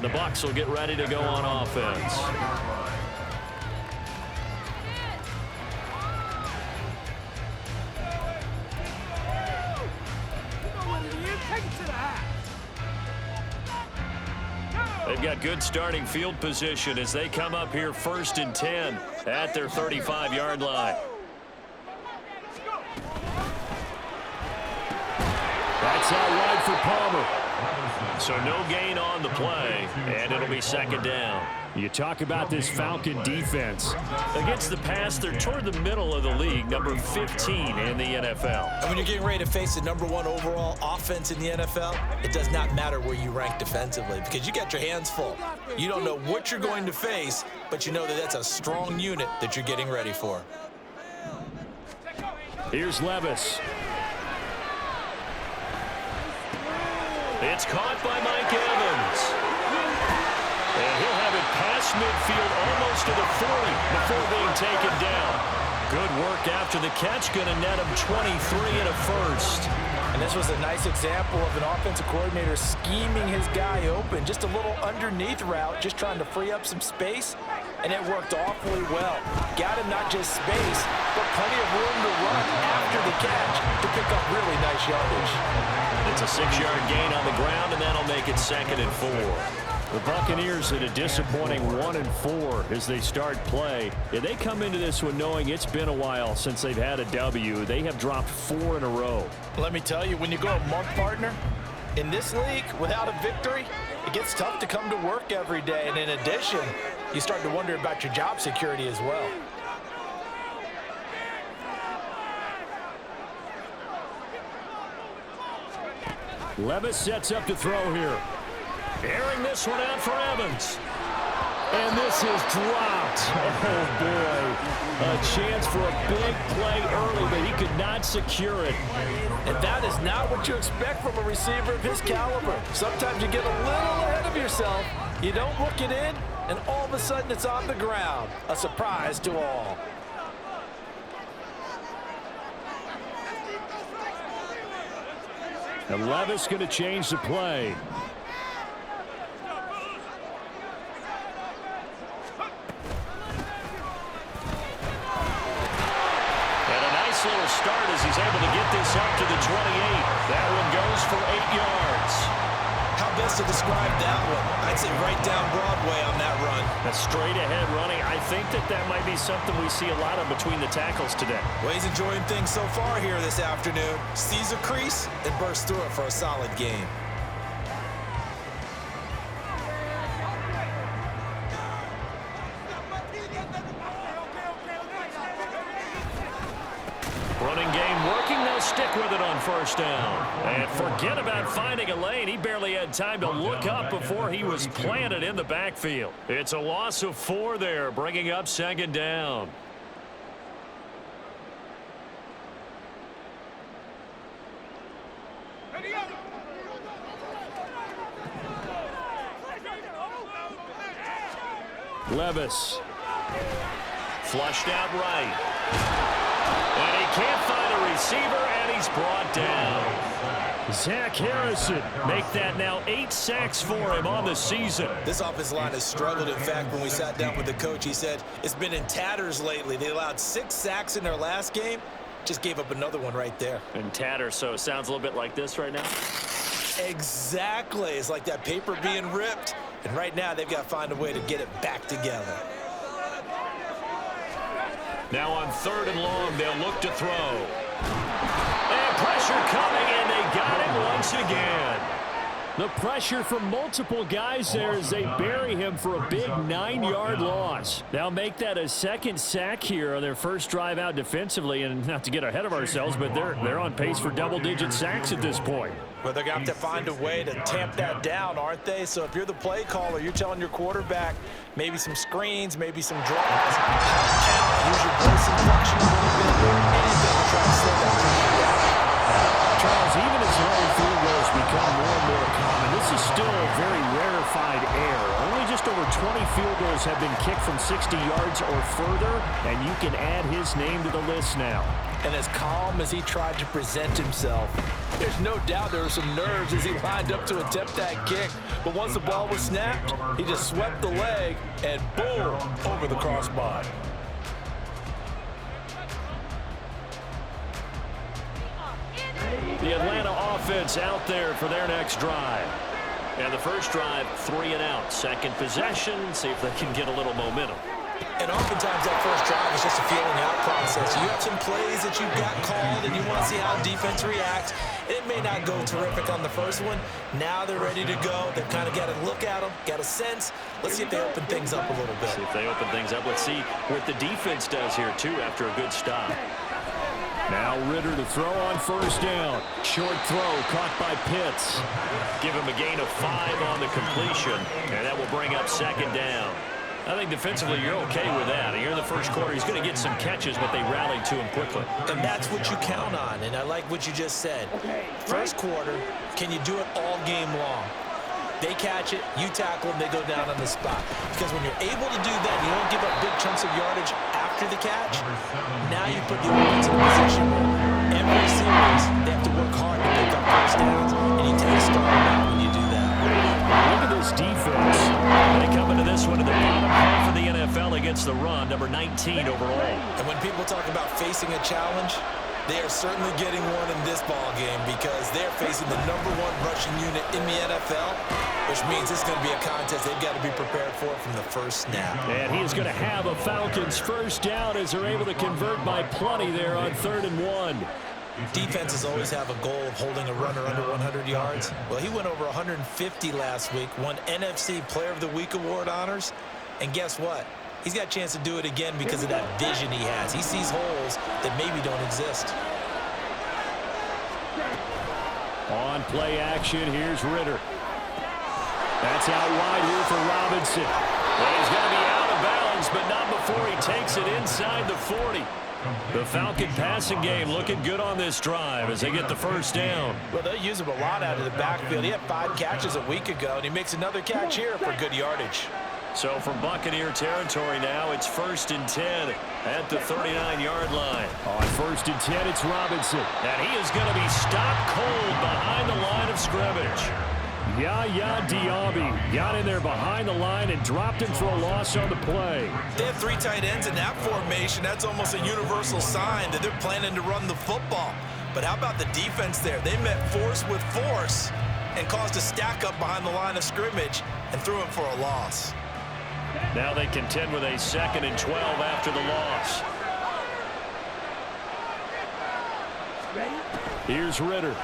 The Bucs will get ready to go on offense. They've got good starting field position as they come up here 1st and 10 at their 35-yard line. That's out wide for Palmer. So no gain on the play, and it'll be 2nd down. You talk about this Falcon defense. Against the pass, they're toward the middle of the league, number 15 in the NFL. And when you're getting ready to face the #1 overall offense in the NFL, it does not matter where you rank defensively because you got your hands full. You don't know what you're going to face, but you know that that's a strong unit that you're getting ready for. Here's Levis. It's caught by Mike Evans. And he'll have it past midfield almost to the 40 before being taken down. Good work after the catch. Going to net him 23 and a first. And this was a nice example of an offensive coordinator scheming his guy open. Just a little underneath route, just trying to free up some space. And it worked awfully well. Got him not just space, but plenty of room to run after the catch to pick up really nice yardage. It's a 6-yard gain on the ground, and that'll make it 2nd and 4. The Buccaneers at a disappointing 1-4 as they start play. Yeah, they come into this one knowing it's been a while since they've had a W. They have dropped 4 in a row. Let me tell you, when you go a month partner, in this league, without a victory, it gets tough to come to work every day. And in addition, you start to wonder about your job security as well. Levis sets up to throw here. Airing this one out for Evans. And this is dropped. Oh, boy. A chance for a big play early, but he could not secure it. And that is not what you expect from a receiver of his caliber. Sometimes you get a little ahead of yourself. You don't look it in, and all of a sudden it's on the ground. A surprise to all. And Levis going to change the play. Little start as he's able to get this up to the 28. That one goes for 8 yards. How best to describe that one? I'd say right down Broadway on that run. That's straight ahead running. I think that might be something we see a lot of between the tackles today. Well, he's enjoying things so far here this afternoon. Sees a crease and bursts through it for a solid game. Running game working. They'll stick with it on 1st down. And forget about finding a lane. He barely had time to look up before he was planted in the backfield. It's a loss of 4 there, bringing up 2nd down. Levis. Flushed out right. And he can't find a receiver, and he's brought down. Zach Harrison make that now 8 sacks for him on the season. This offensive line has struggled. In fact, when we sat down with the coach, he said it's been in tatters lately. They allowed 6 sacks in their last game. Just gave up another one right there. In tatters, so it sounds a little bit like this right now? Exactly. It's like that paper being ripped. And right now, they've got to find a way to get it back together. Now on 3rd and long, they'll look to throw. And pressure coming, and they got him once again. The pressure from multiple guys there as they bury him for a big 9-yard loss. They'll make that a 2nd sack here on their first drive out defensively. And not to get ahead of ourselves, but they're on pace for double-digit sacks at this point. Well, they're going to have to find a way to tamp that down, aren't they? So if you're the play caller, you're telling your quarterback maybe some screens, maybe some draws. Use your place and function a little bit. Anything to try to slow down. Charles, even as long field goals become more and more common, this is still a very rarefied air. Only just over 20 field goals have been kicked from 60 yards or further, and you can add his name to the list now. And as calm as he tried to present himself, there's no doubt there were some nerves as he lined up to attempt that kick. But once the ball was snapped, he just swept the leg and boom, over the crossbar. The Atlanta offense out there for their next drive. And the first drive, 3 and out. Second possession, see if they can get a little momentum. And oftentimes that first drive is just a feeling out process. You have some plays that you've got called and you want to see how defense reacts. It may not go terrific on the first one. Now they're ready to go. They've kind of got a look at them, got a sense. Let's see if they open things up a little bit. See if they open things up. Let's see what the defense does here, too, after a good stop. Now Ritter to throw on first down. Short throw caught by Pitts. Give him a gain of 5 on the completion, and that will bring up second down. I think defensively you're okay with that. Here in the first quarter, he's going to get some catches, but they rallied to him quickly. And that's what you count on, and I like what you just said. First quarter, can you do it all game long? They catch it, you tackle them, they go down on the spot. Because when you're able to do that, you don't give up big chunks of yardage after the catch. Now you put the offense in a position where every series they have to work hard to pick up first downs, and you take a start out when you do that. Look at this defense. They come into this one at the bottom half of the NFL against the run, number 19 overall. And when people talk about facing a challenge, they are certainly getting one in this ball game because they're facing the #1 rushing unit in the NFL, which means it's going to be a contest they've got to be prepared for from the first snap. And he is going to have a Falcons first down as they're able to convert by plenty there on 3rd and 1. Defenses always have a goal of holding a runner under 100 yards. Well, he went over 150 last week, won NFC Player of the Week award honors, and guess what? He's got a chance to do it again because of that vision he has. He sees holes that maybe don't exist. On play action, here's Ritter. That's out wide here for Robinson. Well, he's going to be out of bounds, but not before he takes it inside the 40. The Falcon passing game looking good on this drive as they get the first down. Well, they'll use him a lot out of the backfield. He had 5 catches a week ago, and he makes another catch here for good yardage. So from Buccaneer territory now, it's 1st and 10 at the 39-yard line. On 1st and 10, it's Robinson. And he is going to be stopped cold behind the line of scrimmage. Yaya Diaby got in there behind the line and dropped him for a loss on the play. They have 3 tight ends in that formation. That's almost a universal sign that they're planning to run the football. But how about the defense there? They met force with force and caused a stack up behind the line of scrimmage and threw him for a loss. Now they contend with a 2nd and 12 after the loss. Here's Ritter. And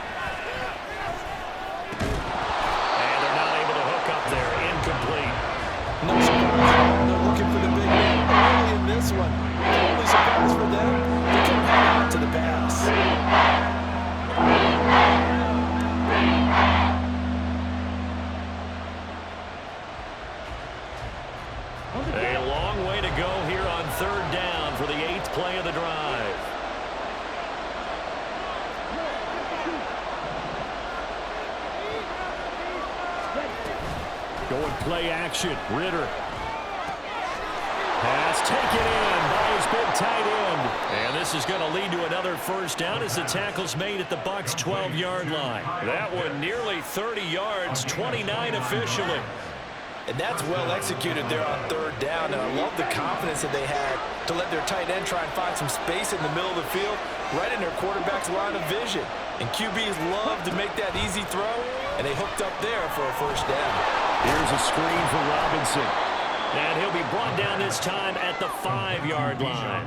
they're not able to hook up there. Incomplete. No surprise. They're looking for the big man early in this one. The only surprise for them, they couldn't hang on to the pass. A long way to go here on 3rd down for the 8th play of the drive. Going play action. Ritter. Pass taken in by his big tight end. And this is going to lead to another first down as the tackle's made at the Bucs' 12-yard line. That one nearly 30 yards, 29 officially. And that's well executed there on 3rd down. And I love the confidence that they had to let their tight end try and find some space in the middle of the field, right in their quarterback's line of vision. And QBs love to make that easy throw, and they hooked up there for a first down. Here's a screen for Robinson. And he'll be brought down this time at the 5-yard line.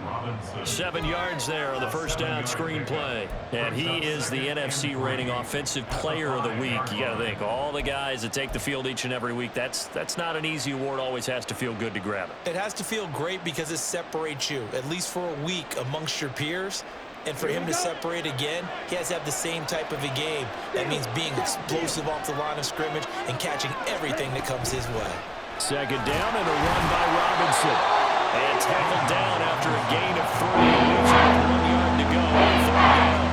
7 yards there on the first down screen play. And he is the NFC rating offensive player of the week. You got to think, all the guys that take the field each and every week, that's not an easy award. Always has to feel good to grab it. It has to feel great because it separates you, at least for a week, amongst your peers. And for him to separate again, he has to have the same type of a game. That means being explosive off the line of scrimmage and catching everything that comes his way. 2nd down and a run by Robinson. And tackled down after a gain of 3. Leaves 1 yard to go on 3rd down.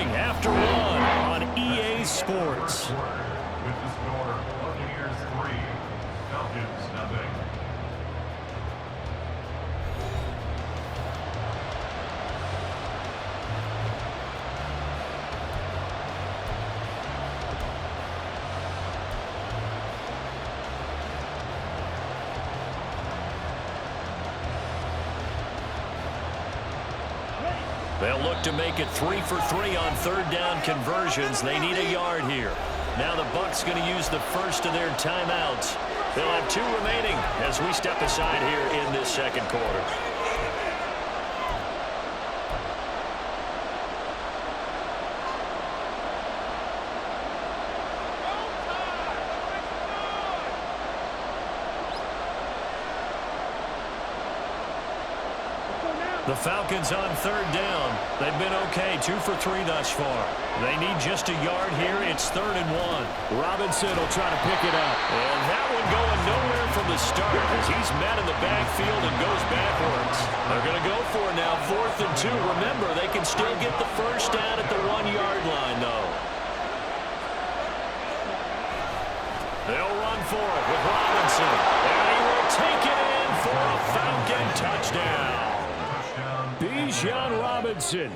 3-0 after 1 on EA Sports. sports. With the score, Buccaneers 3, Falcons 0. They'll look to make it 3 for 3 on third down conversions. They need a yard here. Now the Bucs going to use the first of their timeouts. They'll have 2 remaining as we step aside here in this second quarter. The Falcons on third down. They've been okay, 2 for 3 thus far. They need just a yard here. It's 3rd and 1. Robinson will try to pick it up. And that one going nowhere from the start as he's met in the backfield and goes backwards. They're going to go for it now, 4th and 2. Remember, they can still get the first down at the 1-yard line, though. They'll run for it with Robinson. And he will take it in for a Falcon touchdown. Bijan Robinson,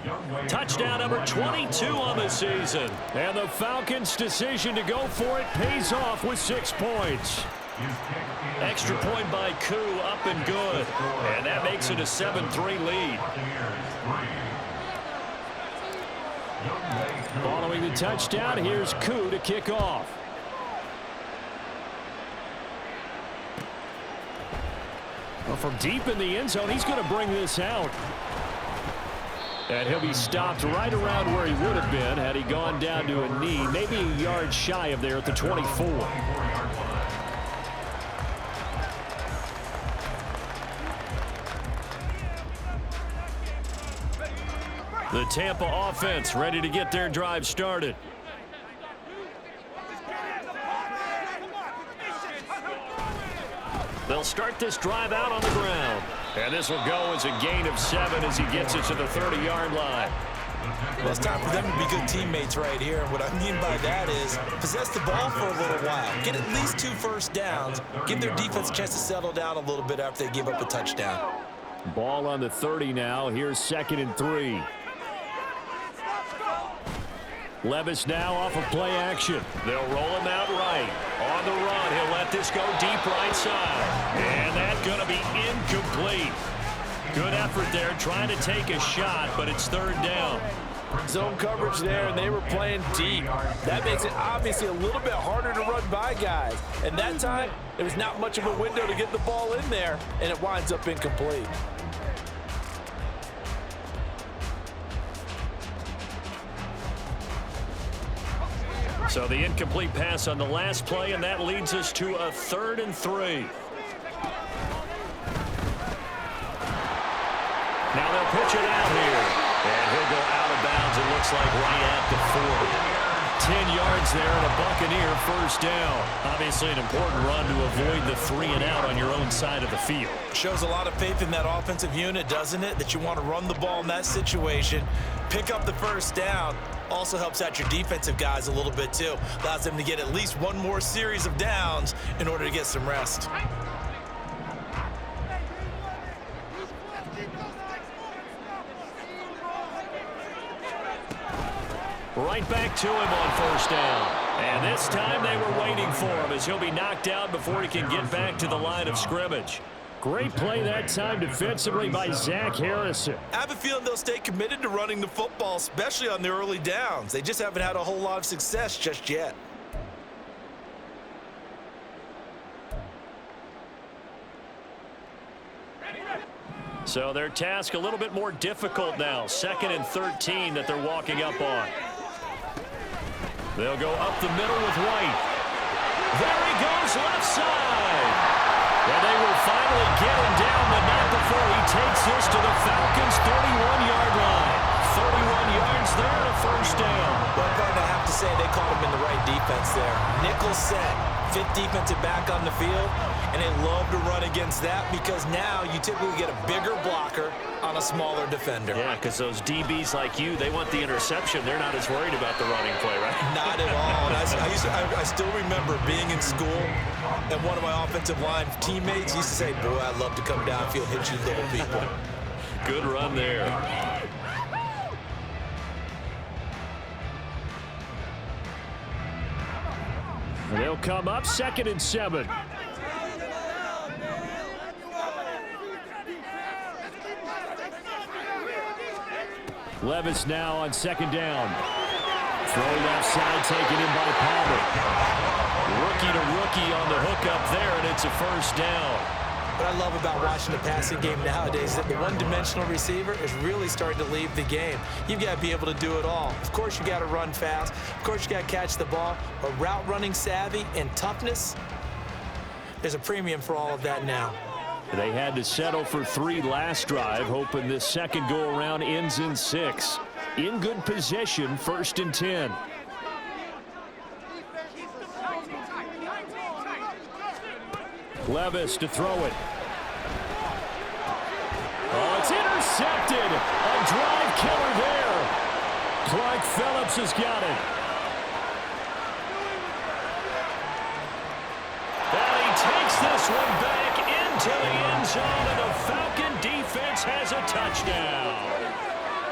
touchdown number 22 on the season. And the Falcons' decision to go for it pays off with 6 points. Extra point by Koo, up and good. And that makes it a 7-3 lead. Following the touchdown, here's Koo to kick off. Well, from deep in the end zone, he's going to bring this out. And he'll be stopped right around where he would have been had he gone down to a knee, maybe a yard shy of there at the 24. The Tampa offense ready to get their drive started. They'll start this drive out on the ground. And this will go as a gain of 7 as he gets it to the 30-yard line. Well, it's time for them to be good teammates right here. And what I mean by that is possess the ball for a little while. Get at least 2 first downs. Give their defense a chance to settle down a little bit after they give up a touchdown. Ball on the 30 now. Here's 2nd and 3. Levis now off of play action. They'll roll him out right. On the run, he'll let this go deep right side. And that's going to be incomplete. Good effort there trying to take a shot, but it's 3rd down. Zone coverage there, and they were playing deep. That makes it obviously a little bit harder to run by guys. And that time, there was not much of a window to get the ball in there, and it winds up incomplete. So the incomplete pass on the last play, and that leads us to a 3rd and 3. Now they'll pitch it out here. And he'll go out of bounds, it looks like, right at the 40. 10 yards there and a Buccaneer first down. Obviously an important run to avoid the 3 and out on your own side of the field. Shows a lot of faith in that offensive unit, doesn't it? That you want to run the ball in that situation. Pick up the first down. Also helps out your defensive guys a little bit too. Allows them to get at least one more series of downs in order to get some rest. Right back to him on first down. And this time they were waiting for him as he'll be knocked out before he can get back to the line of scrimmage. Great play that time defensively by Zach Harrison. I have a feeling they'll stay committed to running the football, especially on the early downs. They just haven't had a whole lot of success just yet. So their task a little bit more difficult now. 2nd and 13 that they're walking up on. They'll go up the middle with White. There he goes, left side. And they will finally get him down, but not before he takes this to the Falcons' 31-yard line. 31 yards there and a first down. Well, Gordon, I have to say they caught him in the right defense there. Nickel set, 5th defensive back on the field, and they love to run against that because now you typically get a bigger blocker on a smaller defender. Yeah, because those DBs like you, they want the interception. They're not as worried about the running play, right? Not at all. And I I still remember being in school, and one of my offensive line teammates used to say, boy, I'd love to come downfield and hit you little people. Good run there. And they'll come up 2nd and 7. Levis now on 2nd down. Throw left side taken in by Palmer. Rookie to rookie on the hook up there, and it's a 1st down. What I love about watching the passing game nowadays is that the one-dimensional receiver is really starting to leave the game. You've got to be able to do it all. Of course, you got to run fast. Of course, you got to catch the ball. But route running savvy and toughness, there's a premium for all of that now. They had to settle for 3 last drive, hoping this second go-around ends in 6. In good position, 1st and 10. Levis to throw it. Oh, it's intercepted. A drive killer there. Clark Phillips has got it. And he takes this one back into the end zone, and the Falcon defense has a touchdown.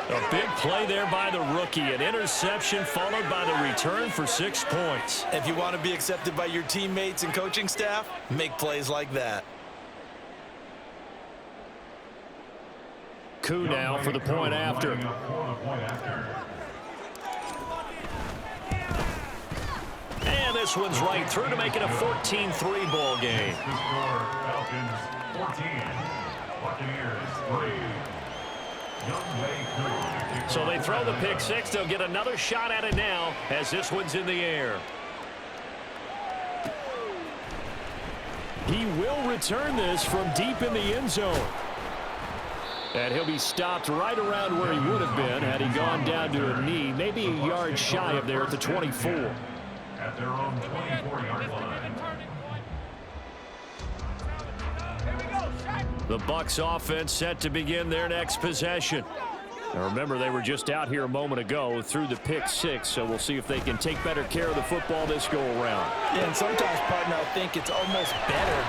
A big play there by the rookie. An interception followed by the return for 6 points. If you want to be accepted by your teammates and coaching staff, make plays like that. Koo now for the point after. And this one's right through to make it a 14-3 ball game. The score, Falcons 14, Buccaneers 3. So they throw the pick 6. They'll get another shot at it now as this one's in the air. He will return this from deep in the end zone. And he'll be stopped right around where he would have been had he gone down to a knee, maybe a yard shy of there at the 24. At their own 24-yard line. The Bucs offense set to begin their next possession. Now remember, they were just out here a moment ago through the pick 6, so we'll see if they can take better care of the football this go around. Yeah, and sometimes, partner, I think it's almost better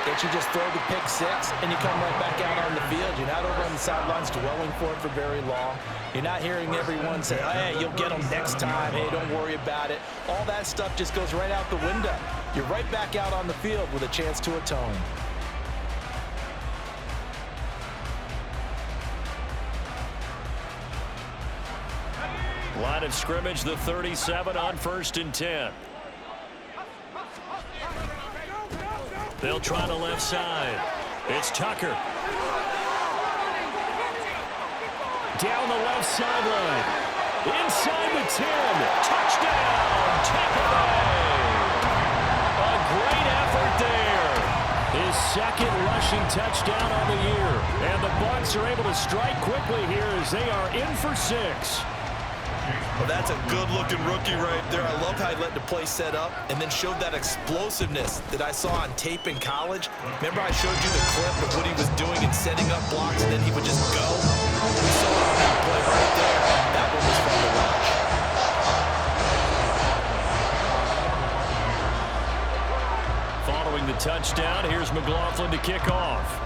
that you just throw the pick 6 and you come right back out on the field. You're not over on the sidelines dwelling for it for very long. You're not hearing everyone say, hey, you'll get them next time. Hey, don't worry about it. All that stuff just goes right out the window. You're right back out on the field with a chance to atone. Line of scrimmage, the 37 on 1st and 10. They'll try the left side. It's Tucker. Down the left sideline. Inside the 10. Touchdown, Tampa Bay. A great effort there. His 2nd rushing touchdown on the year. And the Bucs are able to strike quickly here as they are in for 6. Well, that's a good-looking rookie right there. I love how he let the play set up and then showed that explosiveness that I saw on tape in college. Remember I showed you the clip of what he was doing and setting up blocks, and then he would just go? We saw it on that play right there. That one was fun to watch. Following the touchdown, here's McLaughlin to kick off.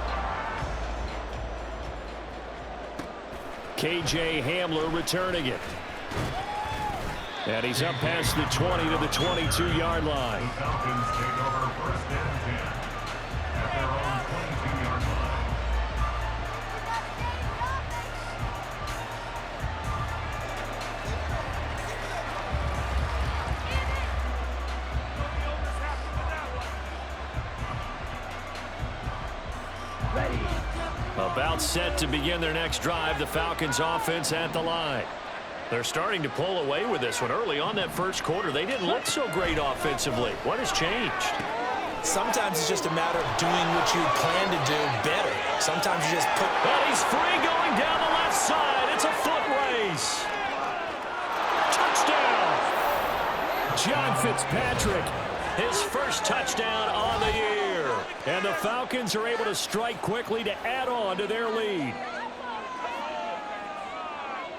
K.J. Hamler returning it. And he's up past the 20 to the 22-yard line. The Falcons take over 1st and 10 at their own 22-yard line. About set to begin their next drive, the Falcons offense at the line. They're starting to pull away with this one. Early on that first quarter, they didn't look so great offensively. What has changed? Sometimes it's just a matter of doing what you plan to do better. Sometimes you just put... And he's free going down the left side. It's a foot race. Touchdown. John Fitzpatrick, his first touchdown on the year. And the Falcons are able to strike quickly to add on to their lead.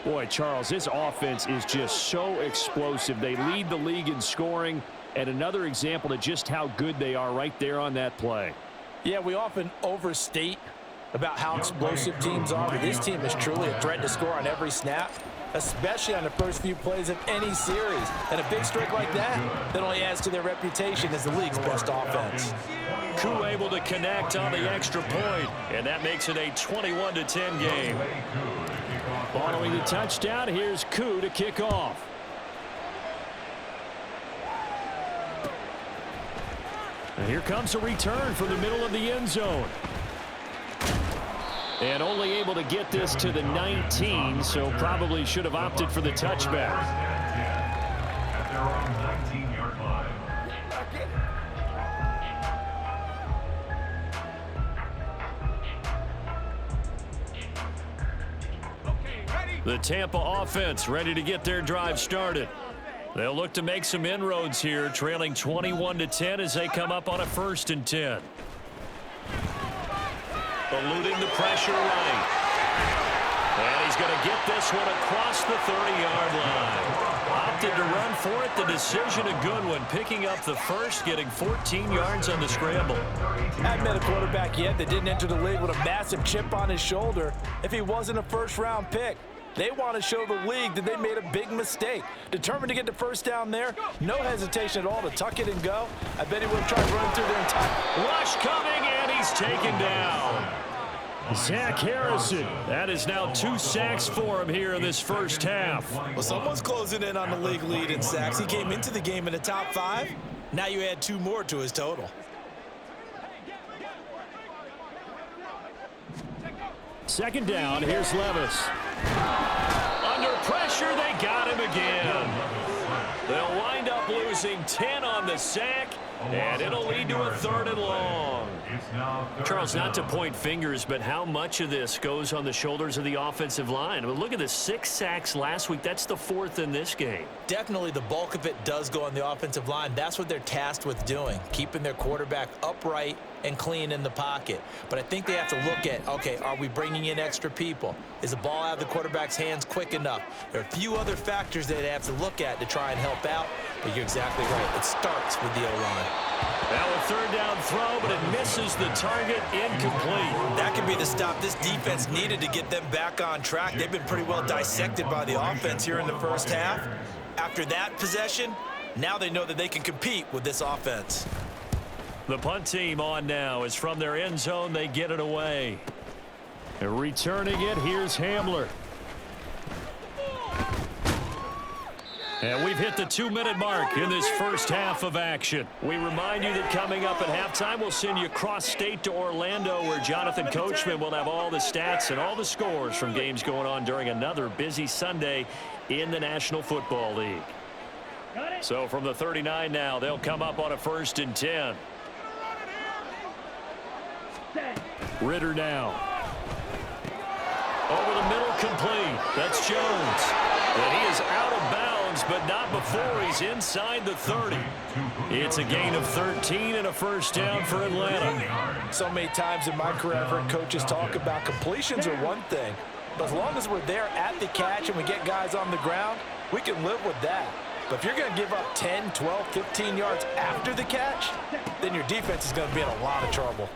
Boy, Charles, this offense is just so explosive. They lead the league in scoring, and another example of just how good they are right there on that play. Yeah, we often overstate about how explosive teams are, but this team is truly a threat to score on every snap, especially on the first few plays of any series. And a big streak like that only adds to their reputation as the league's best offense. Koo able to connect on the extra point, and that makes it a 21-10 game. Following the touchdown, here's Koo to kick off. And here comes a return from the middle of the end zone. And only able to get this to the 19, so probably should have opted for the touchback. At their own 19-yard line. The Tampa offense ready to get their drive started. They'll look to make some inroads here, trailing 21-10 as they come up on a 1st and 10. Eluding the pressure right. And he's going to get this one across the 30-yard line. Opted to run for it. The decision a good one. Picking up the first, getting 14 yards on the scramble. I've met a quarterback yet that didn't enter the league with a massive chip on his shoulder if he wasn't a first-round pick. They want to show the league that they made a big mistake. Determined to get the first down there. No hesitation at all to tuck it and go. I bet he would have tried running through their entire... Rush coming, and he's taken down. Zach Harrison. That is now 2 sacks for him here in this first half. Well, someone's closing in on the league lead in sacks. He came into the game in the top 5. Now you add 2 more to his total. Second down, here's Levis. Under pressure, they got him again. They'll wind up losing 10 on the sack, and it'll lead to a 3rd and long. Charles, not to point fingers, but how much of this goes on the shoulders of the offensive line? I mean, look at the 6 sacks last week. That's the 4th in this game. Definitely the bulk of it does go on the offensive line. That's what they're tasked with doing, keeping their quarterback upright and clean in the pocket. But I think they have to look at, okay, are we bringing in extra people? Is the ball out of the quarterback's hands quick enough? There are a few other factors that they have to look at to try and help out, but you're exactly right. It starts with the O-line. Now a 3rd down throw, but it misses the target, incomplete. That could be the stop this defense needed to get them back on track. They've been pretty well dissected by the offense here in the first half. After that possession, now they know that they can compete with this offense. The punt team on now is from their end zone. They get it away. And returning it, here's Hamler. And we've hit the 2-minute mark in this first half of action. We remind you that coming up at halftime, we'll send you cross-state to Orlando, where Jonathan Coachman will have all the stats and all the scores from games going on during another busy Sunday in the National Football League. So from the 39 now, they'll come up on a 1st and 10. Ritter now. Over the middle, complete. That's Jones. And he is out of bounds, but not before he's inside the 30. It's a gain of 13 and a 1st down for Atlanta. So many times in my career, I've heard coaches talk about completions are one thing, but as long as we're there at the catch and we get guys on the ground, we can live with that. But if you're going to give up 10, 12, 15 yards after the catch, then your defense is going to be in a lot of trouble.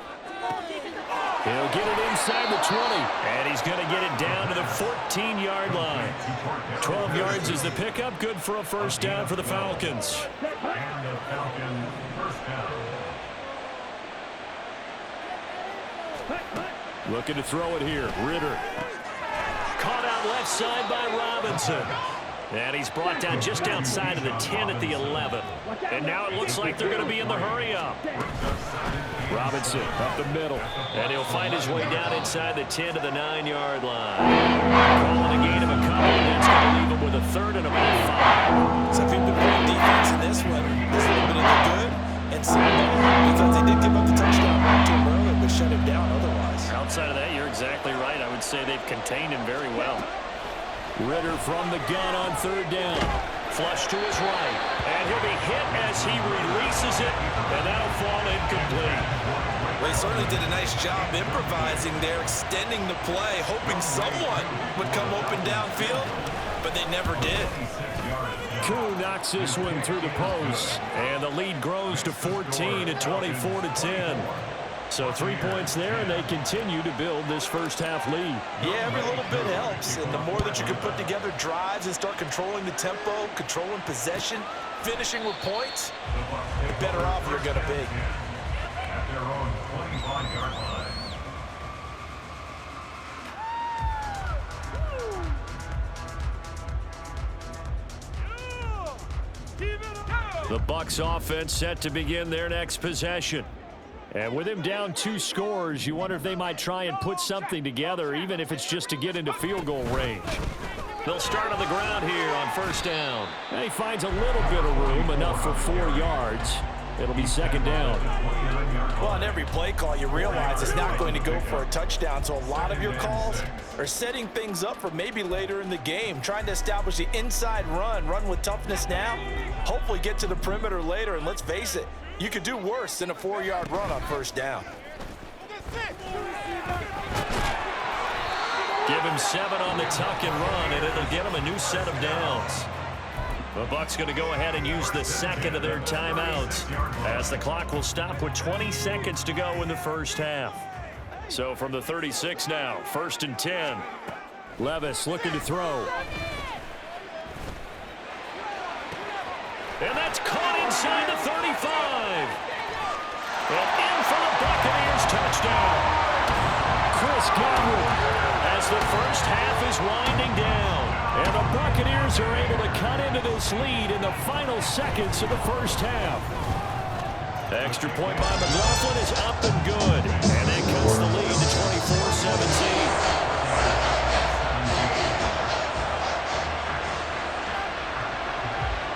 He'll get it inside the 20, and he's going to get it down to the 14-yard line. 12 yards is the pickup, good for a 1st down for the Falcons. And the Falcons' 1st down. Looking to throw it here, Ritter. Caught out left side by Robinson. And he's brought down just outside of the 10 at the 11. And now it looks like they're going to be in the hurry-up. Robinson up the middle. And he'll find his way down inside the 10 to the 9-yard line. Calling a gain of a couple, and that's going to leave him with a 3rd and about 5. So if you've been playing defense in this one, there's a little bit of the good and some bad, because they did give up the touchdown to him earlier, but shut him down otherwise. Outside of that, you're exactly right. I would say they've contained him very well. Ritter from the gun on 3rd down. Flush to his right. And he'll be hit as he releases it, and that'll fall incomplete. Well, he certainly did a nice job improvising there, extending the play, hoping someone would come open downfield, but they never did. Koo knocks this one through the post, and the lead grows to 14 at 24-10. So 3 points there, and they continue to build this first half lead. Yeah, every little bit helps, and the more that you can put together drives and start controlling the tempo, controlling possession, finishing with points, the better off you're going to be. At their own 25-yard line. The Bucs offense set to begin their next possession. And with him down 2 scores, you wonder if they might try and put something together, even if it's just to get into field goal range. They'll start on the ground here on first down. And he finds a little bit of room, enough for 4 yards. It'll be second down. Well, on every play call, you realize it's not going to go for a touchdown, so a lot of your calls are setting things up for maybe later in the game, trying to establish the inside run with toughness now, hopefully get to the perimeter later, and let's face it, you could do worse than a 4-yard run on first down. Give him 7 on the tuck and run, and it'll get him a new set of downs. The Bucs going to go ahead and use the second of their timeouts, as the clock will stop with 20 seconds to go in the first half. So from the 36 now, first and 10. Levis looking to throw. And that's caught inside the 35. And in for the Buccaneers touchdown. Chris Godwin, as the first half is winding down. And the Buccaneers are able to cut into this lead in the final seconds of the first half. Extra point by McLaughlin is up and good. And that cuts the lead to 24-17.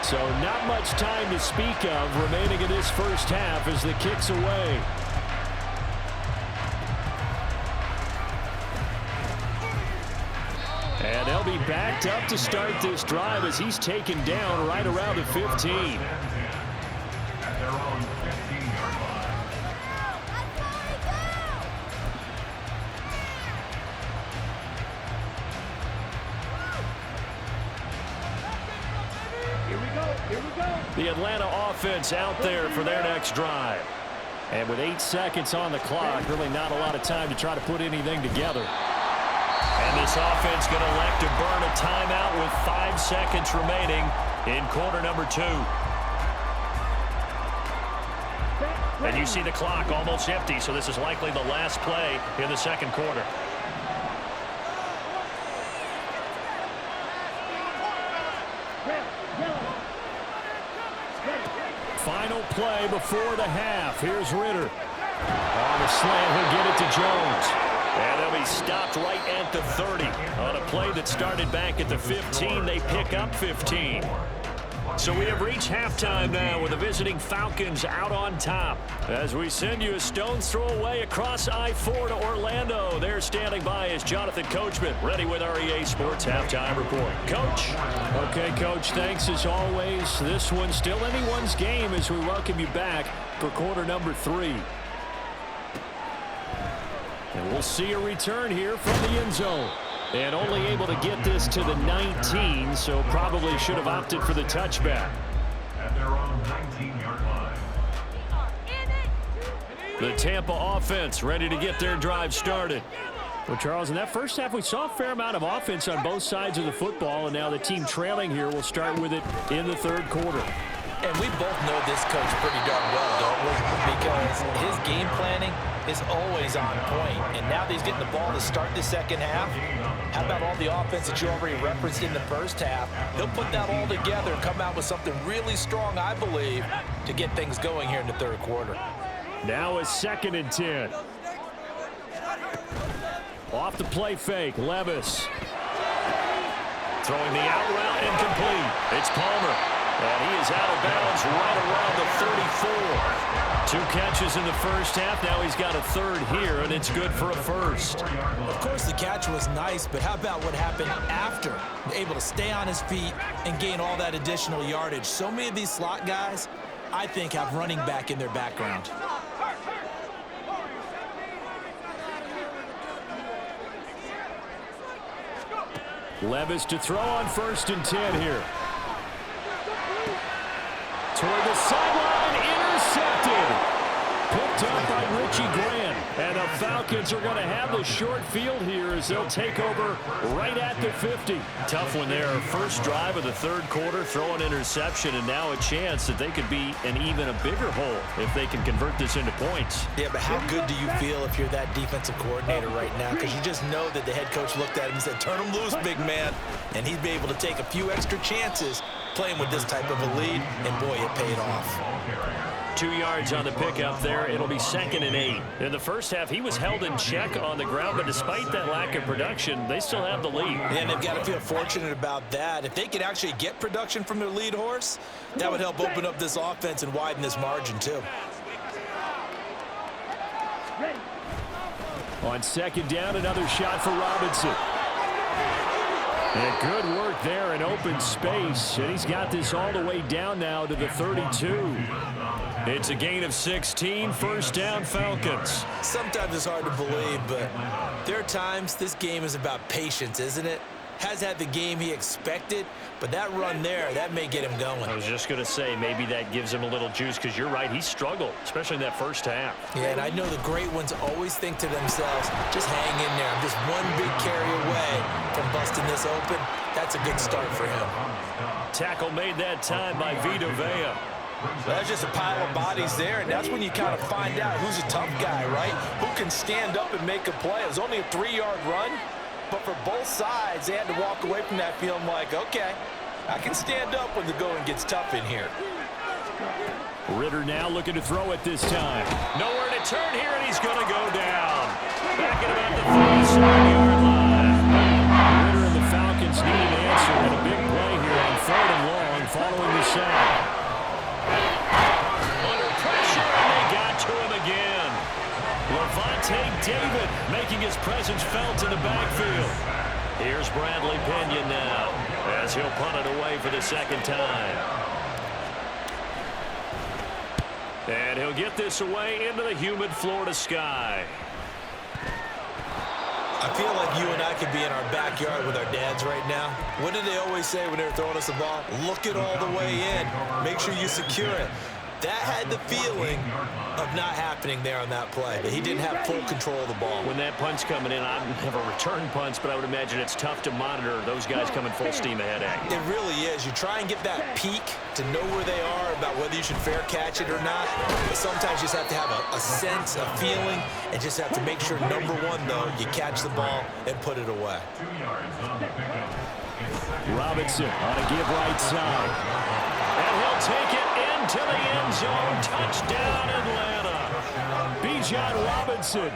So not much time to speak of remaining in this first half as the kick's away. And they'll be backed up to start this drive as he's taken down right around the 15. At their own 15-yard line. The Atlanta offense out there for their next drive. And with 8 seconds on the clock, really not a lot of time to try to put anything together. And this offense going to elect to burn a timeout with 5 seconds remaining in quarter number 2. And you see the clock almost empty, so this is likely the last play in the second quarter. Final play before the half. Here's Ritter. On the slant, he'll get it to Jones. And they'll be stopped right at the 30. On a play that started back at the 15, they pick up 15. So we have reached halftime now with the visiting Falcons out on top. As we send you a stone's throw away across I-4 to Orlando. There standing by is Jonathan Coachman, ready with our EA Sports Halftime Report. Coach. Okay, Coach, thanks as always. This one's still anyone's game as we welcome you back for quarter number 3. And we'll see a return here from the end zone. And only able to get this to the 19, so probably should have opted for the touchback. At their own 19-yard line. The Tampa offense ready to get their drive started. Well, Charles, in that first half, we saw a fair amount of offense on both sides of the football, and now the team trailing here will start with it in the third quarter. And we both know this coach pretty darn well, don't we? Because his game planning is always on point. And now that he's getting the ball to start the second half, how about all the offense that you already referenced in the first half? He'll put that all together and come out with something really strong, I believe, to get things going here in the third quarter. Now a second and 10. Off the play fake, Levis. Throwing the out route incomplete. It's Palmer. And he is out of bounds right around the 34. 2 catches in the first half. Now he's got a third here, and it's good for a first. Of course, the catch was nice, but how about what happened after? Able to stay on his feet and gain all that additional yardage. So many of these slot guys, I think, have running back in their background. Levis to throw on 1st and 10 here. Toward the sideline, intercepted. Picked up by Richie Grant. And the Falcons are going to have the short field here as they'll take over right at the 50. Tough one there. First drive of the 3rd quarter, throw an interception, and now a chance that they could be in even a bigger hole if they can convert this into points. Yeah, but how good do you feel if you're that defensive coordinator right now? Because you just know that the head coach looked at him and said, turn him loose, big man. And he'd be able to take a few extra chances playing with this type of a lead, and boy, it paid off. 2 yards on the pickup there. It'll be 2nd and 8. In the first half, he was held in check on the ground, but despite that lack of production, they still have the lead. And they've got to feel fortunate about that. If they could actually get production from their lead horse, that would help open up this offense and widen this margin too. On 2nd down, another shot for Robinson. And good work there in open space. And he's got this all the way down now to the 32. It's a gain of 16, 1st down Falcons. Sometimes it's hard to believe, but there are times this game is about patience, isn't it? Has had the game he expected, but that run there, that may get him going. I was just going to say, maybe that gives him a little juice, because you're right, he struggled, especially in that first half. Yeah, and I know the great ones always think to themselves, just hang in there. I'm just one big carry away from busting this open. That's a good start for him. Tackle made that time by Vita Vea. Well, that's just a pile of bodies there, and that's when you kind of find out who's a tough guy, right? Who can stand up and make a play. It was only a 3-yard run, but for both sides, they had to walk away from that feeling like, okay, I can stand up when the going gets tough in here. Ritter now looking to throw it this time. Nowhere to turn here, and he's going to go down. Back at about the 37-yard line. Ritter and the Falcons need an answer and a big play here on 3rd and long following the sack. Under pressure, and they got to him again. Levante David making his presence felt in the backfield. Here's Bradley Pinion now as he'll punt it away for the 2nd time. And he'll get this away into the humid Florida sky. I feel like you and I could be in our backyard with our dads right now. What did they always say when they were throwing us the ball? Look it all the way in. Make sure you secure it. That had the feeling of not happening there on that play. But he didn't have full control of the ball. When that punt's coming in, I've never returned punts, but I would imagine it's tough to monitor those guys coming full steam ahead at you. It really is. You try and get that peek to know where they are about whether you should fair catch it or not. But sometimes you just have to have a sense, a feeling, and just have to make sure, number one, though, you catch the ball and put it away. 2 yards on the pickup. Robinson on a give right side. And he'll take it into the end zone. Touchdown, Atlanta. Bijan Robinson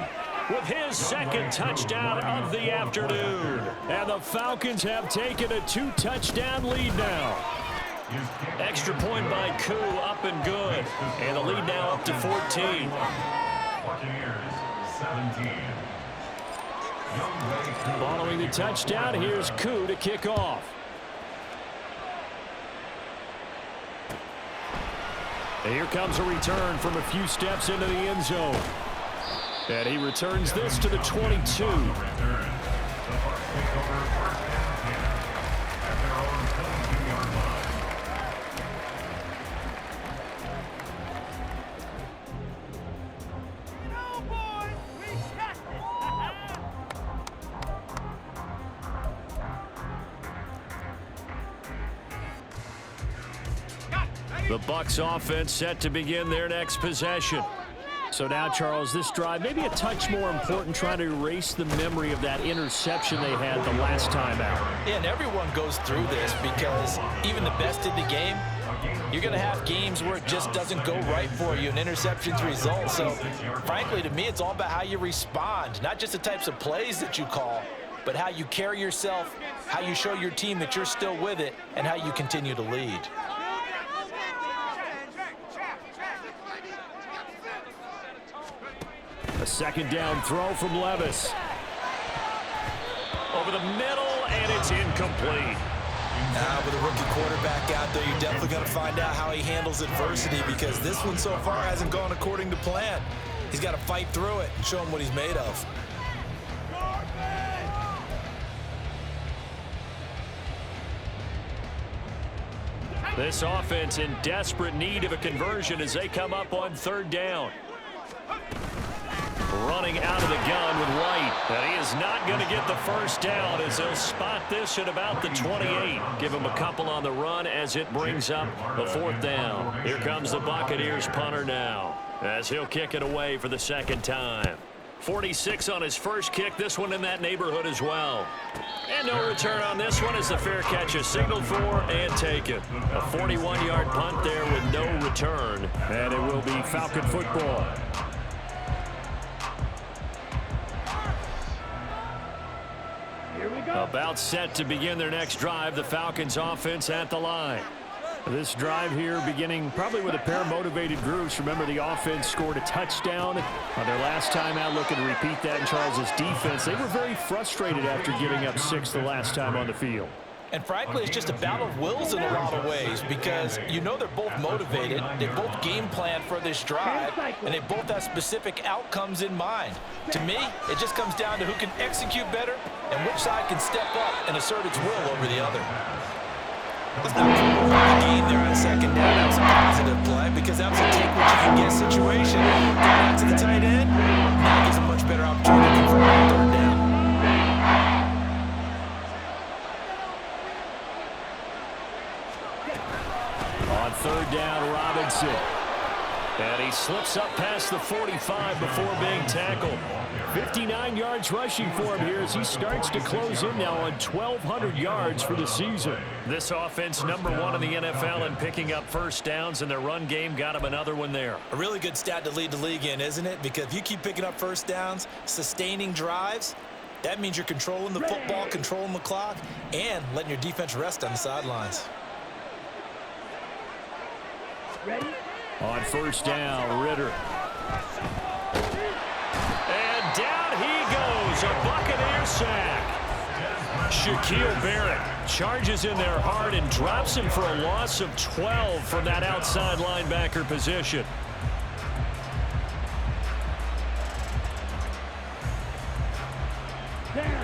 with his 2nd touchdown of the afternoon. And the Falcons have taken a 2-touchdown lead now. Extra point by Koo, up and good. And the lead now up to 14. Buccaneers, 17. Following the touchdown, here's Koo to kick off. And here comes a return from a few steps into the end zone. And he returns this to the 22. The Bucs offense set to begin their next possession. So now, Charles, this drive maybe a touch more important, trying to erase the memory of that interception they had the last time out. Yeah, and everyone goes through this because even the best in the game, you're going to have games where it just doesn't go right for you and interceptions result. So, frankly, to me, it's all about how you respond, not just the types of plays that you call, but how you carry yourself, how you show your team that you're still with it, and how you continue to lead. A 2nd down throw from Levis. Over the middle, and it's incomplete. Now, with a rookie quarterback out there, you're definitely going to find out how he handles adversity, because this one so far hasn't gone according to plan. He's got to fight through it and show him what he's made of. This offense in desperate need of a conversion as they come up on third down. Running out of the gun with White. And he is not going to get the first down as they'll spot this at about the 28. Give him a couple on the run as it brings up the fourth down. Here comes the Buccaneers punter now as he'll kick it away for the second time. 46 on his first kick, this one in that neighborhood as well. And no return on this one as the fair catch is signaled for and taken. A 41-yard punt there with no return. And it will be Falcon football. About set to begin their next drive, the Falcons offense at the line. This drive here beginning probably with a pair of motivated groups. Remember, the offense scored a touchdown on their last time out, looking to repeat that in Charles's defense. They were very frustrated after giving up 6 the last time on the field. And frankly, it's just a battle of wills in a lot of ways, because you know they're both motivated, they both game plan for this drive, and they both have specific outcomes in mind. To me, it just comes down to who can execute better and which side can step up and assert its will over the other. Let's not promote the game there on second down. That was a positive play, because that was a take what you can get situation. Got out to the tight end. Now gives a much better opportunity to convert on third down. On third down, Robinson. And he slips up past the 45 before being tackled. 59 yards rushing for him here as he starts to close in now on 1,200 yards for the season. This offense #1 in the NFL in picking up first downs, and their run game got him another one there. A really good stat to lead the league in, isn't it? Because if you keep picking up first downs, sustaining drives, that means you're controlling the football, controlling the clock, and letting your defense rest on the sidelines. Ready? On first down, Ritter. And down he goes, a Buccaneer sack. Shaquille Barrett charges in there hard and drops him for a loss of 12 from that outside linebacker position.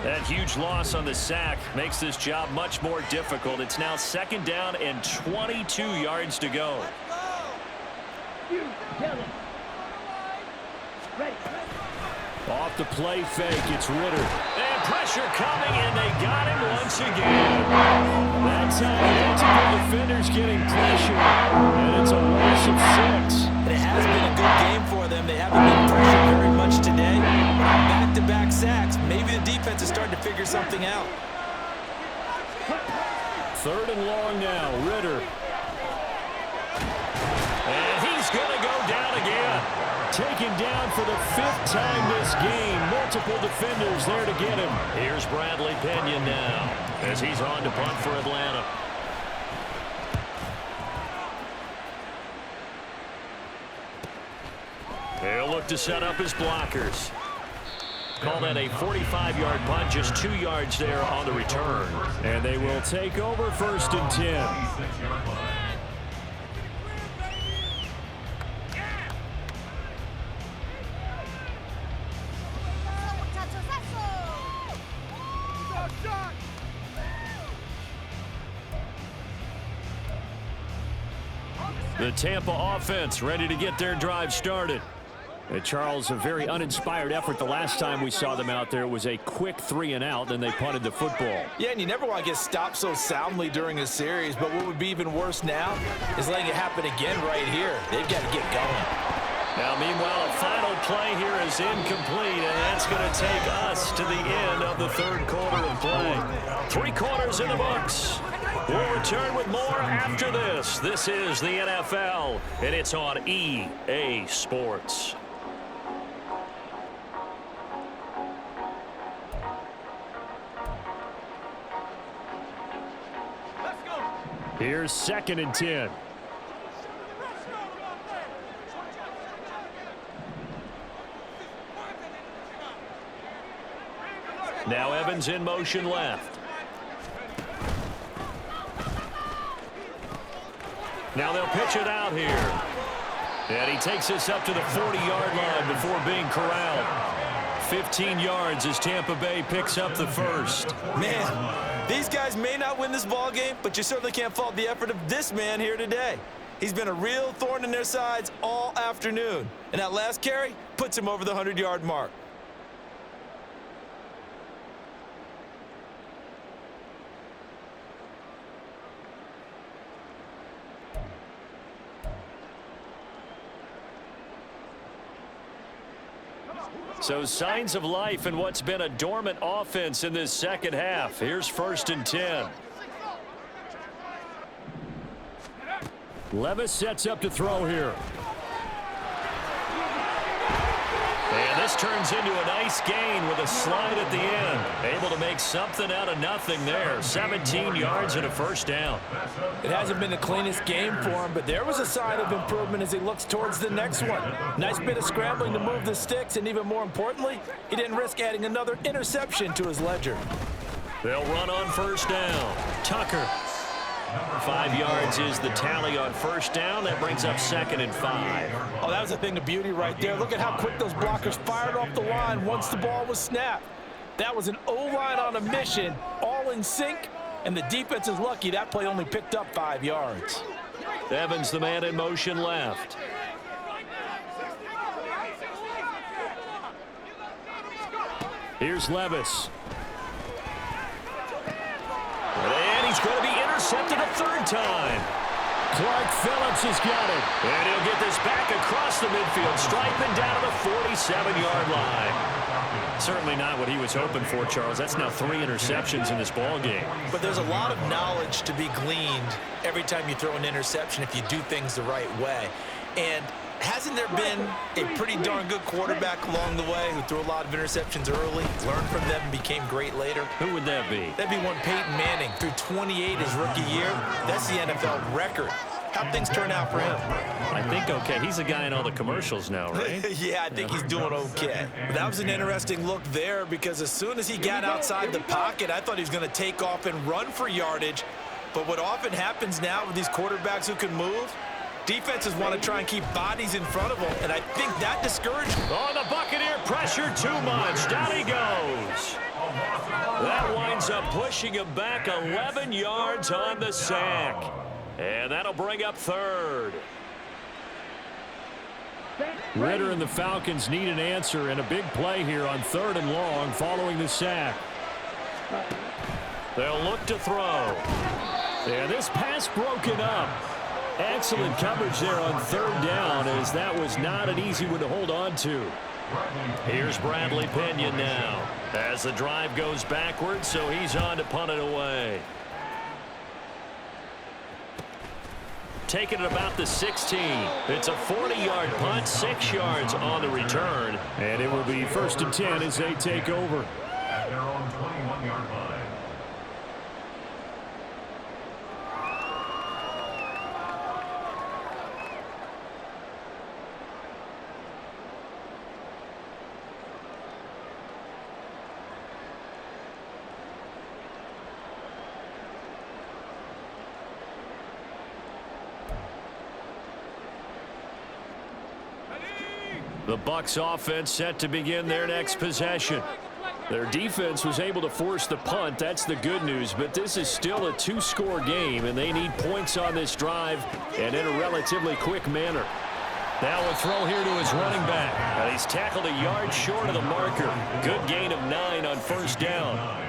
That huge loss on the sack makes this job much more difficult. It's now second down and 22 yards to go. Off the play fake, it's Ritter. And pressure coming, and they got him once again. That time, multiple defenders getting pressure, and it's a loss of 6. It has been a good game for them. They haven't been pressured very much today. But on back-to-back sacks, maybe the defense is starting to figure something out. Third and long now, Ritter. And he's going to go down again. Taken down for the 5th time this game. Multiple defenders there to get him. Here's Bradley Pinion now as he's on to punt for Atlanta. He'll look to set up his blockers. Call that a 45-yard punt, just 2 yards there on the return. And they will take over first and 10. The Tampa offense ready to get their drive started. Charles, a very uninspired effort the last time we saw them out there. It was a quick 3 and out, then they punted the football. Yeah, and you never want to get stopped so soundly during a series, but what would be even worse now is letting it happen again right here. They've got to get going. Now, meanwhile, a final play here is incomplete, and that's going to take us to the end of the third quarter of play. 3 quarters in the books. We'll return with more after this. This is the NFL, and it's on EA Sports. Here's second and 10. Now Evans in motion left. Now they'll pitch it out here. And he takes us up to the 40-yard line before being corralled. 15 yards as Tampa Bay picks up the first. Man, these guys may not win this ball game, but you certainly can't fault the effort of this man here today. He's been a real thorn in their sides all afternoon. And that last carry puts him over the 100-yard mark. So signs of life in what's been a dormant offense in this second half. Here's 1st and 10. Levis sets up to throw here. And this turns into a nice gain with a slide at the end. Able to make something out of nothing there. 17 yards and a first down. It hasn't been the cleanest game for him, but there was a sign of improvement as he looks towards the next one. Nice bit of scrambling to move the sticks, and even more importantly, he didn't risk adding another interception to his ledger. They'll run on first down. Tucker. 5 yards is the tally on first down. That brings up 2nd and 5. Oh, that was a thing of beauty right there. Look at how quick those blockers fired off the line once the ball was snapped. That was an O-line on a mission, all in sync, and the defense is lucky that play only picked up 5 yards. Evans, the man in motion left. Here's Levis. And he's going to be intercepted a 3rd time. Clark Phillips has got it. And he'll get this back across the midfield, striping down to the 47-yard line. Certainly not what he was hoping for, Charles. That's now 3 interceptions in this ball game. But there's a lot of knowledge to be gleaned every time you throw an interception if you do things the right way. And hasn't there been a pretty darn good quarterback along the way who threw a lot of interceptions early, learned from them, and became great later? Who would that be? That'd be one Peyton Manning. Threw 28 his rookie year. That's the NFL record. How'd things turn out for him? I think okay. He's a guy in all the commercials now, right? Yeah, I think he's doing okay. But that was an interesting look there because as soon as he got outside the pocket, I thought he was going to take off and run for yardage. But what often happens now with these quarterbacks who can move, defenses want to try and keep bodies in front of them, and I think that discouraged him. Oh, the Buccaneer pressure too much. Down he goes. That winds up pushing him back 11 yards on the sack. And that'll bring up 3rd. Ritter and the Falcons need an answer and a big play here on 3rd and long following the sack. They'll look to throw. And this pass broken up. Excellent coverage there on 3rd down as that was not an easy one to hold on to. Here's Bradley Pinion now as the drive goes backwards, so he's on to punt it away. Taking it about the 16. It's a 40-yard punt, 6 yards on the return. And it will be 1st and 10 as they take over. At their own 21-yard line. The Bucs offense set to begin their next possession. Their defense was able to force the punt. That's the good news, but this is still a 2-score game, and they need points on this drive and in a relatively quick manner. Now a throw here to his running back. And he's tackled a yard short of the marker. Good gain of 9 on 1st down.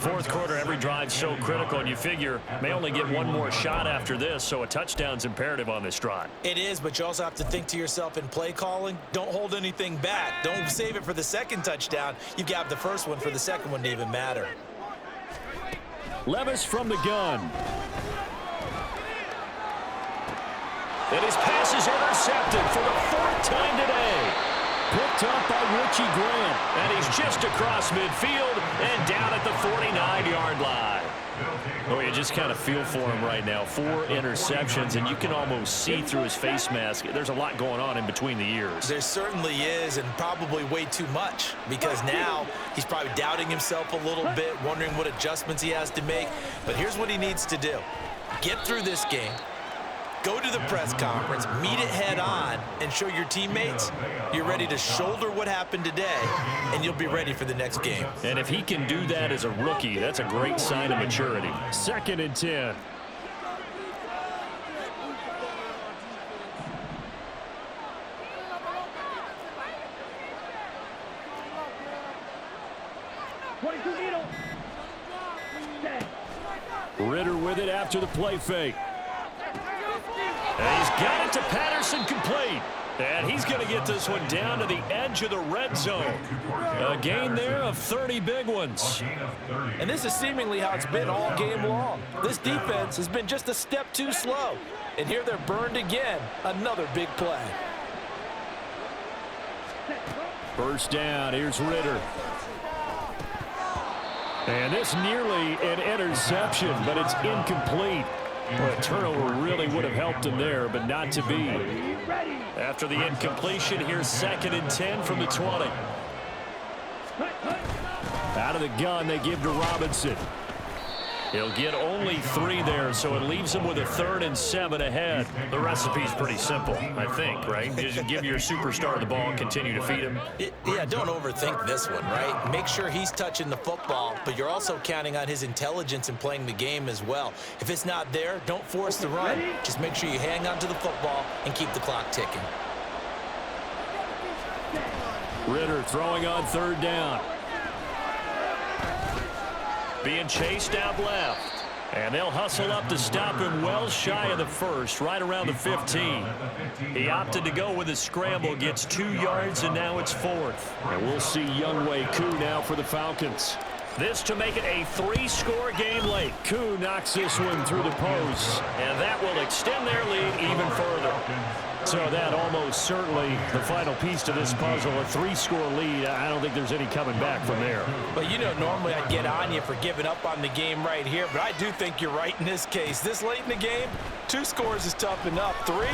4th quarter, every drive's so critical, and you figure may only get one more shot after this, so a touchdown's imperative on this drive. It is, but you also have to think to yourself in play calling, don't hold anything back. Don't save it for the 2nd touchdown. You've got the 1st one for the 2nd one to even matter. Levis from the gun. And his pass is intercepted for the 4th time today. Picked up by Richie Grant. And he's just across midfield and down at the 49-yard line. Oh, you just kind of feel for him right now. 4 interceptions, and you can almost see through his face mask. There's a lot going on in between the ears. There certainly is, and probably way too much, because now he's probably doubting himself a little bit, wondering what adjustments he has to make. But here's what he needs to do. Get through this game. Go to the press conference, meet it head on, and show your teammates you're ready to shoulder what happened today, and you'll be ready for the next game. And if he can do that as a rookie, that's a great sign of maturity. 2nd and 10. Ritter with it after the play fake. And he's got it to Patterson, complete. And he's going to get this one down to the edge of the red zone. A gain there of 30 big ones. And this is seemingly how it's been all game long. This defense has been just a step too slow. And here they're burned again. Another big play. First down, here's Ritter. And this nearly an interception, but it's incomplete. Well, a turnover really would have helped him there, but not to be. After the incompletion, here's 2nd and 10 from the 20. Out of the gun, they give to Robinson. He'll get only 3 there, so it leaves him with a 3rd and 7 ahead. The recipe's pretty simple, I think, right? Just give your superstar the ball and continue to feed him. Yeah, don't overthink this one, right? Make sure he's touching the football, but you're also counting on his intelligence in playing the game as well. If it's not there, don't force the run. Just make sure you hang on to the football and keep the clock ticking. Ritter throwing on 3rd down. Being chased out left. And they'll hustle up to stop him well shy of the 1st, right around the 15. He opted to go with a scramble, gets 2 yards, and now it's 4th. And we'll see Younghoe Koo now for the Falcons. This to make it a 3-score game late. Koo knocks this one through the post, and that will extend their lead even further. So that almost certainly the final piece to this puzzle, a 3-score lead. I don't think there's any coming back from there. But, you know, normally I'd get on you for giving up on the game right here, but I do think you're right in this case. This late in the game, 2 scores is tough enough. 3,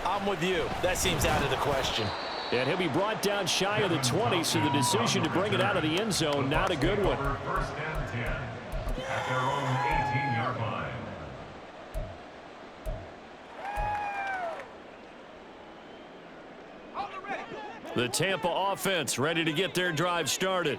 I'm with you. That seems out of the question. And he'll be brought down shy of the 20, so the decision to bring it out of the end zone, not a good one. 1st and 10 at their own 18-yard line. The Tampa offense ready to get their drive started.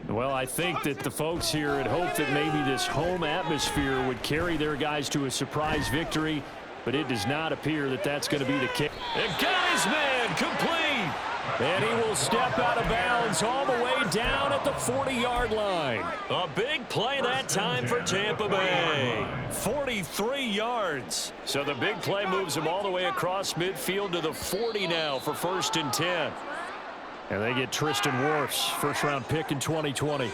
Well, I think that the folks here had hoped that maybe this home atmosphere would carry their guys to a surprise victory, but it does not appear that that's going to be the case. And got his man complete. And he will step out of bounds all the way down at the 40-yard line. A big play that time for Tampa Bay. 43 yards. So the big play moves him all the way across midfield to the 40 now for 1st and 10. And they get Tristan Wirfs, 1st-round pick in 2020.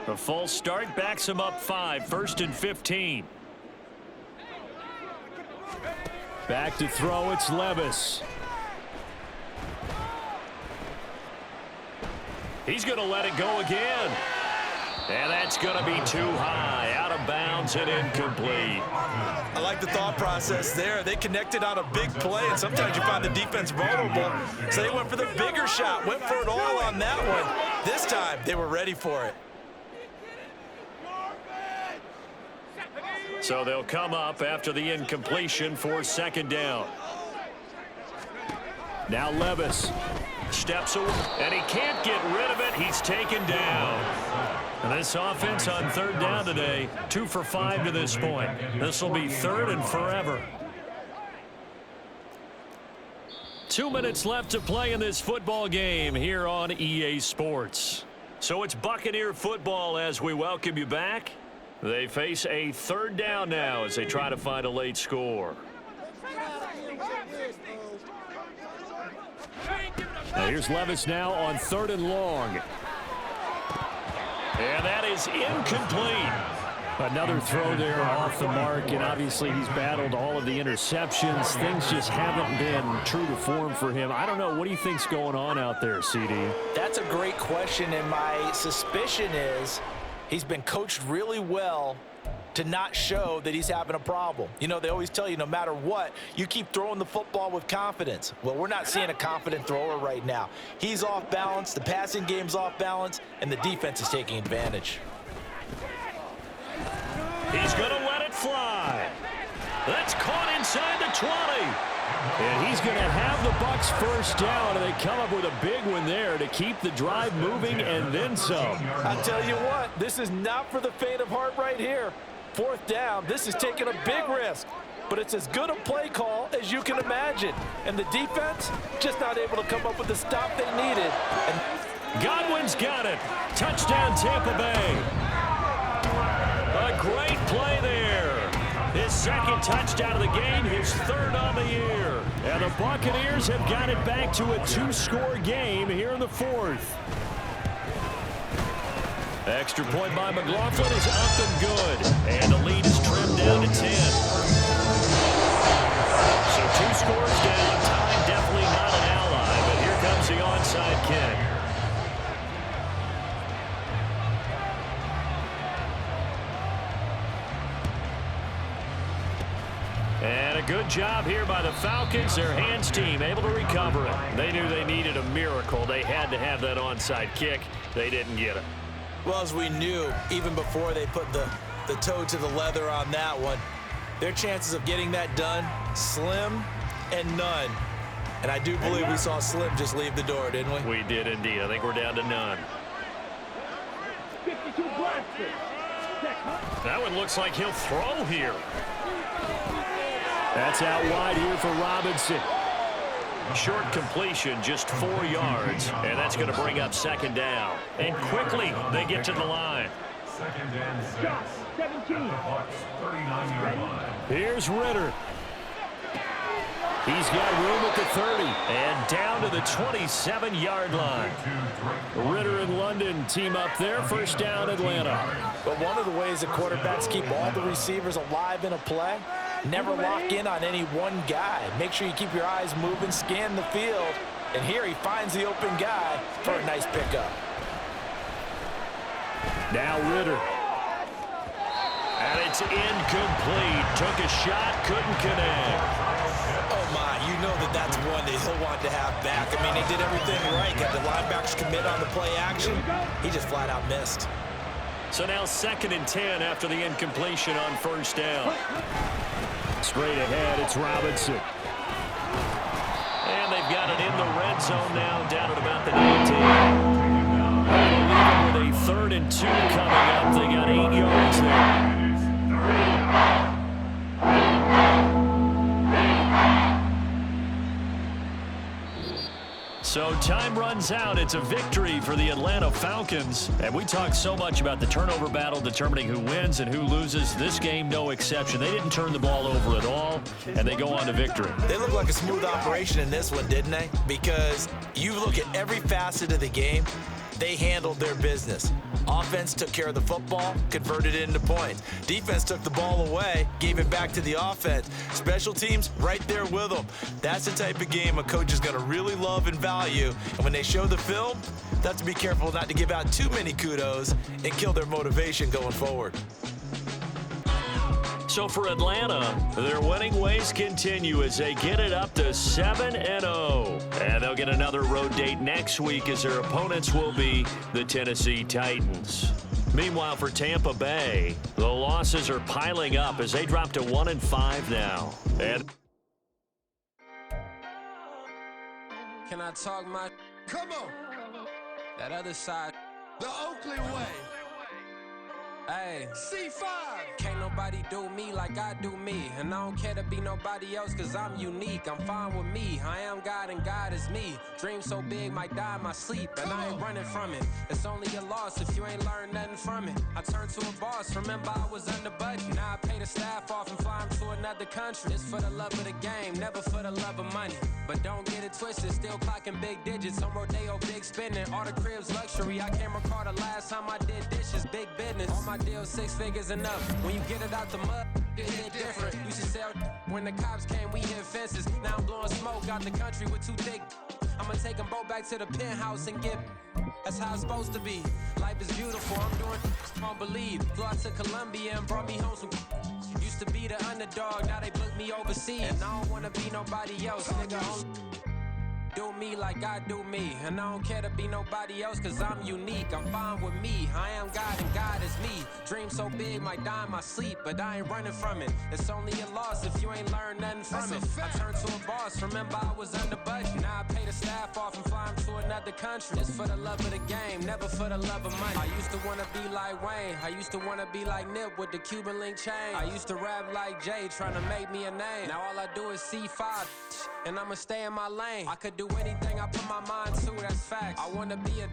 The false start backs him up 5, 1st and 15. Back to throw, it's Levis. He's going to let it go again. And that's going to be too high, out of bounds and incomplete. I like the thought process there. They connected on a big play, and sometimes you find the defense vulnerable. So they went for the bigger shot, went for it all on that one. This time, they were ready for it. So they'll come up after the incompletion for 2nd down. Now Levis steps away, and he can't get rid of it. He's taken down. And this offense on 3rd down today, 2 for 5 to this point. This will be 3rd and forever. 2 minutes left to play in this football game here on EA Sports. So it's Buccaneer football as we welcome you back. They face a 3rd down now as they try to find a late score. Now here's Levis now on 3rd and long. And that is incomplete. Another throw there off the mark, and obviously he's battled all of the interceptions. Things just haven't been true to form for him. I don't know. What do you think's going on out there, CD? That's a great question, and my suspicion is he's been coached really well to not show that he's having a problem. You know, they always tell you no matter what, you keep throwing the football with confidence. Well, we're not seeing a confident thrower right now. He's off balance, the passing game's off balance, and the defense is taking advantage. He's going to let it fly. That's caught inside the 20. And he's going to have the Bucs first down, and they come up with a big one there to keep the drive moving and then some. I'll tell you what, this is not for the faint of heart right here. Fourth down, this is taking a big risk. But it's as good a play call as you can imagine. And the defense just not able to come up with the stop they needed. And Godwin's got it. Touchdown, Tampa Bay. A great play there. His second touchdown of the game, his third on the year. And the Buccaneers have got it back to a 2-score game here in the fourth. Extra point by McLaughlin is up and good. And the lead is trimmed down to 10. So 2 scores down. Time definitely not an ally, but here comes the onside kick. And a good job here by the Falcons. Their hands team able to recover it. They knew they needed a miracle. They had to have that onside kick. They didn't get it. well, as we knew, even before they put the toe to the leather on that one, their chances of getting that done, slim and none. And I do believe we saw Slim just leave the door, didn't we? We did indeed. I think we're down to none. That one looks like he'll throw here. That's out wide here for Robinson. Short completion, just 4 yards, and that's going to bring up second down. And quickly, they get to the line. Second and 6. 17. At the Bucs 39-yard line. Here's Ritter. He's got room at the 30 and down to the 27-yard line. Ritter and London team up there. First down, Atlanta. But one of the ways that quarterbacks keep all the receivers alive in a play, never lock in on any one guy. Make sure you keep your eyes moving, scan the field. And here he finds the open guy for a nice pickup. Now Ritter. And it's incomplete. Took a shot, couldn't connect. Oh, my, you know that's one that he'll want to have back. I mean, they did everything right. Got the linebackers commit on the play action. He just flat out missed. So now 2nd and 10 after the incompletion on first down. Straight ahead, it's Robinson. And they've got it in the red zone now, down at about the 19. With a 3rd and 2 coming up, they got 8 yards there. So time runs out. It's a victory for the Atlanta Falcons. And we talk so much about the turnover battle determining who wins and who loses. This game, no exception. They didn't turn the ball over at all, and they go on to victory. They look like a smooth operation in this one, didn't they? Because you look at every facet of the game, they handled their business. Offense took care of the football, converted it into points. Defense took the ball away, gave it back to the offense. Special teams, right there with them. That's the type of game a coach is going to really love and value. And when they show the film, they have to be careful not to give out too many kudos and kill their motivation going forward. So for Atlanta, their winning ways continue as they get it up to 7-0. And they'll get another road date next week as their opponents will be the Tennessee Titans. Meanwhile, for Tampa Bay, the losses are piling up as they drop to 1-5 now. And can I talk my... Come on. That other side. The Oakley way. Hey, C5. Can't nobody do me like I do me. And I don't care to be nobody else cause I'm unique. I'm fine with me. I am God and God is me. Dream so big might die in my sleep. And I ain't running from it. It's only a loss if you ain't learned nothing from it. I turned to a boss. Remember I was under budget. Now I pay the staff off and fly them to another country. It's for the love of the game, never for the love of money. But don't get it twisted. Still clocking big digits. On Rodeo, big spending. All the cribs luxury. I can't recall the last time I did dishes. Big business. All my deals 6 figures enough. When you get it out the mud, it hit different. Used to sell when the cops came, we hit fences. Now I'm blowing smoke out the country with 2 thick. I'ma take them both back to the penthouse and get. That's how it's supposed to be. Life is beautiful, I'm doing don't believe. Flew out to Colombia and brought me home some. Used to be the underdog, now they book me overseas. And I don't wanna be nobody else, nigga. Do me like I do me. And I don't care to be nobody else, cause I'm unique. I'm fine with me, I am God and God is me. Dream so big, might die in my sleep, but I ain't running from it. It's only a loss if you ain't learned nothing from it. I turned to a boss, remember I was under budget. Now I pay the staff off and fly 'em to another country. It's for the love of the game, never for the love of money. I used to wanna be like Wayne, I used to wanna be like Nip with the Cuban link chain. I used to rap like Jay, trying to make me a name. Now all I do is C5, and I'ma stay in my lane. I could do anything I put my mind to, that's facts. I wanna be a